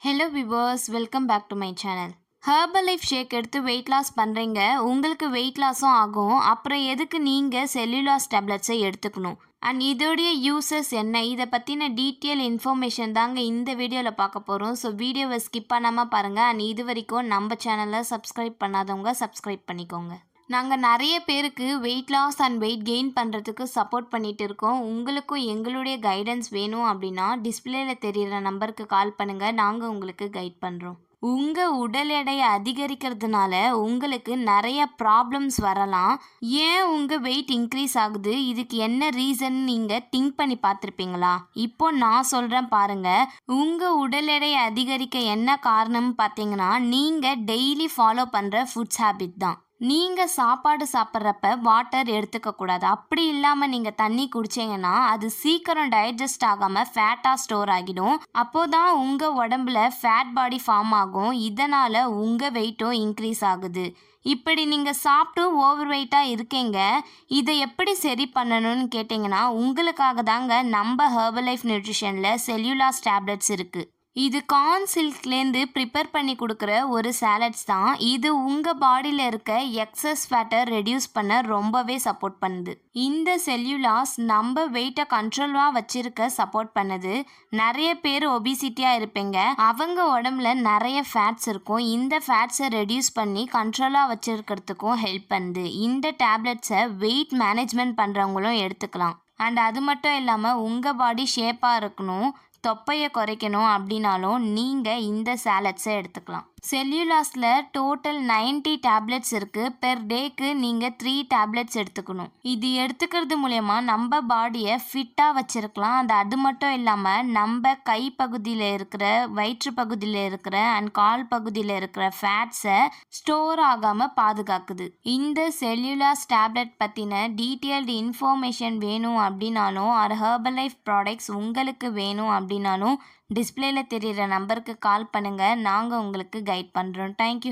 Hello viewers, welcome back to my channel. Herbalife shake எடுத்து weight loss பண்ணுறீங்க, உங்களுக்கு wait லாஸும் ஆகும். அப்புறம் எதுக்கு நீங்கள் செல்லுலாஸ் டேப்லெட்ஸை எடுத்துக்கணும் அண்ட் இதோடைய யூசஸ் என்ன, இதை பற்றின டீட்டெயில் இன்ஃபர்மேஷன் தாங்க இந்த வீடியோவில் பார்க்க போகிறோம். ஸோ வீடியோவை ஸ்கிப் பண்ணாமல் பாருங்கள். அண்ட் இது வரைக்கும் நம்ம சேனலை சப்ஸ்கிரைப் பண்ணாதவங்க சப்ஸ்கிரைப் பண்ணிக்கோங்க. நாங்கள் நிறைய பேருக்கு weight loss and weight gain பண்ணுறதுக்கு சப்போர்ட் பண்ணிகிட்டு இருக்கோம். உங்களுக்கும் எங்களுடைய கைடன்ஸ் வேணும் அப்படின்னா டிஸ்பிளேல தெரிகிற நம்பருக்கு கால் பண்ணுங்கள், நாங்கள் உங்களுக்கு கைட் பண்ணுறோம். உங்கள் உடல் எடையை அதிகரிக்கிறதுனால உங்களுக்கு நிறைய ப்ராப்ளம்ஸ் வரலாம். ஏன் உங்கள் வெயிட் இன்க்ரீஸ் ஆகுது, இதுக்கு என்ன ரீசன் நீங்கள் திங்க் பண்ணி பார்த்துருப்பீங்களா? இப்போ நான் சொல்கிறேன் பாருங்கள். உங்கள் உடல் எடையை அதிகரிக்க என்ன காரணம்னு பார்த்தீங்கன்னா, நீங்கள் டெய்லி ஃபாலோ பண்ணுற ஃபுட்ஸ் ஹேபிட் தான். நீங்கள் சாப்பாடு சாப்பிட்றப்ப வாட்டர் எடுத்துக்கக்கூடாது. அப்படி இல்லாமல் நீங்கள் தண்ணி குடிச்சிங்கன்னா அது சீக்கிரம் டைஜஸ்ட் ஆகாமல் ஃபேட்டாக ஸ்டோர் ஆகிடும். அப்போதான் உங்கள் உடம்புல ஃபேட் பாடி ஃபார்ம் ஆகும். இதனால் உங்கள் வெயிட்டும் இன்க்ரீஸ் ஆகுது. இப்படி நீங்கள் சாப்பிட்டு ஓவர் வெயிட்டாக இருக்கீங்க, இதை எப்படி சரி பண்ணணும்னு கேட்டிங்கன்னா உங்களுக்காக தாங்க நம்ம ஹெர்பல் லைஃப் நியூட்ரிஷனில் செல்லுலாஸ் டேப்லெட்ஸ் இருக்குது. இது கார்ன் சில்க்லேருந்து ப்ரிப்பேர் பண்ணி கொடுக்குற ஒரு சாலட்ஸ் தான். இது உங்கள் பாடியில் இருக்க எக்ஸஸ் ஃபேட்டை ரெடியூஸ் பண்ண ரொம்பவே சப்போர்ட் பண்ணுது. இந்த செல்லுலாஸ் நம்ம வெயிட்டை கண்ட்ரோலாக வச்சிருக்க சப்போர்ட் பண்ணுது. நிறைய பேர் ஒபிசிட்டியாக இருப்பீங்க, அவங்க உடம்புல நிறைய ஃபேட்ஸ் இருக்கும். இந்த ஃபேட்ஸை ரெடியூஸ் பண்ணி கண்ட்ரோலாக வச்சிருக்கிறதுக்கும் ஹெல்ப் பண்ணுது. இந்த டேப்லெட்ஸை வெயிட் மேனேஜ்மெண்ட் பண்ணுறவங்களும் எடுத்துக்கலாம். அண்ட் அது மட்டும் இல்லாமல் உங்கள் பாடி ஷேப்பாக இருக்கணும், தொப்பையை குறைக்கணும் அப்படின்னாலும் நீங்கள் இந்த சாலட்ஸை எடுத்துக்கலாம். செல்லுலாஸில் டோட்டல் 90 டேப்லெட்ஸ் இருக்குது. பெர் டேக்கு நீங்கள் 3 டேப்லெட்ஸ் எடுத்துக்கணும். இது எடுத்துக்கிறது மூலயமா நம்ம பாடியை ஃபிட்டாக வச்சுருக்கலாம். அது மட்டும் இல்லாமல் நம்ம கை பகுதியில் இருக்கிற, வயிற்று பகுதியில் இருக்கிற அண்ட் கால் பகுதியில் இருக்கிற ஃபேட்ஸை ஸ்டோர் ஆகாமல் பாதுகாக்குது. இந்த செல்லுலாஸ் டேப்லெட் பற்றின டீட்டெயில்டு இன்ஃபர்மேஷன் வேணும் அப்படின்னாலும் ஒரு ஹெர்பல் லைஃப் ப்ராடக்ட்ஸ் உங்களுக்கு வேணும் அப்படின்னாலும் டிஸ்பிளேல தெரிகிற நம்பருக்கு கால் பண்ணுங்கள், நாங்கள் உங்களுக்கு கைட் பண்ணுறோம். தேங்க்யூ.